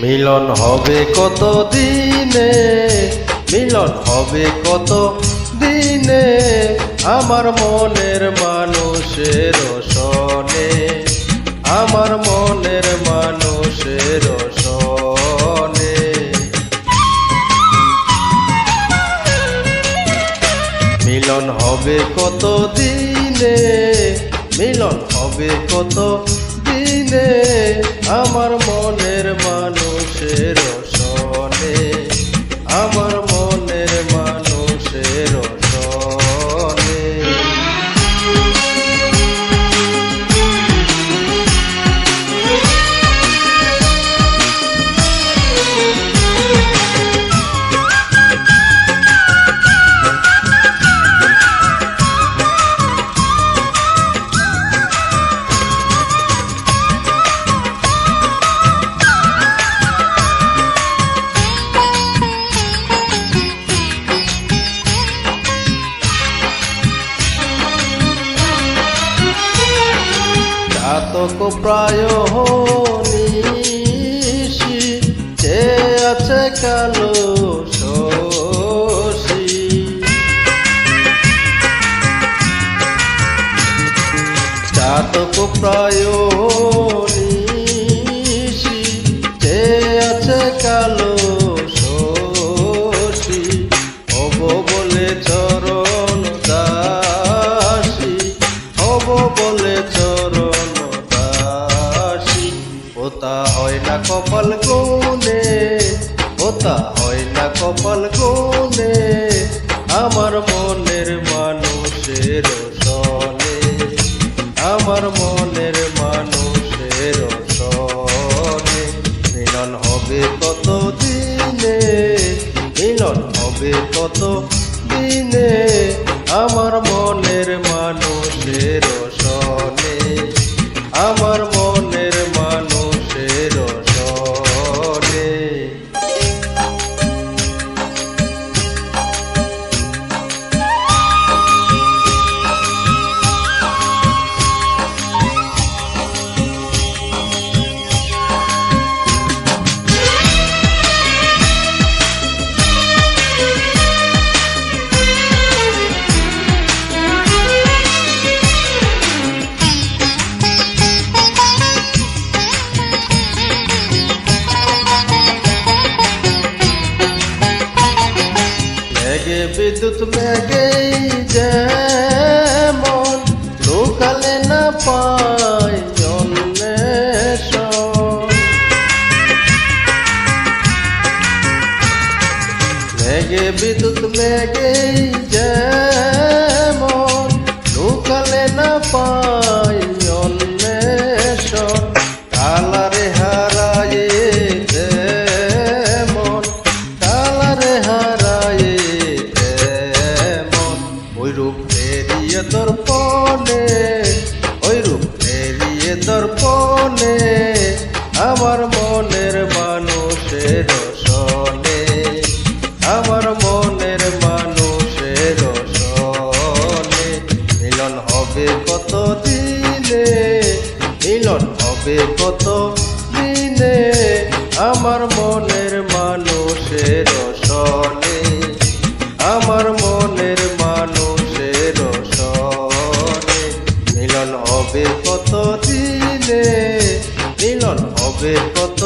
মিলন হবে কত দিনে, মিলন হবে কত দিনে, আমার মনের মানুষের সনে, আমার মনের মানুষের সনে। মিলন হবে কত দিনে, মিলন হবে কত দিনে, আমার মনের মানুষের সনে, আমার মনের মানুষের সনে। চাতক প্রায় নিশি, যে আছে কালো শশী। চাতক প্রায় নিশি, যে আছে কালো শশী। হব বলে চরণ দাসী, হব বলে চরণ দাসী। ওতা হয় না কপাল গুনে, ওতা হয় না কপাল গুনে, আমার মনের মানুষের সনে, আমার মনের মানুষের সনে। মিলন হবে কত দিনে, মিলন হবে কত দিনে, আমার মনের মানুষের সনে, আমার মনের মানুষের সনে। মেঘে বিদ্যুৎ মেঘেই যেমন, লোকালে না পায় অন্বেষণ। মেঘে বিদ্যুৎ মেঘেই যেমন, লোকালে না পায় অন্বেষণ। কালারে হারায়ে যেমন, কালারে হারায়ে ওইরূপ ফেরিয়ে দর্পণে, ওইরূপ ফেরিয়ে দর্পণে, আমার মনের মানুষের সনে, আমার মনের মানুষের সনে। মিলন হবে কত দিনে, মিলন হবে কত দিনে, আমার মনের মানুষের সনে, আমার মনের মানুষের সনে। মিলন হবে কত দিনে, মিলন হবে কত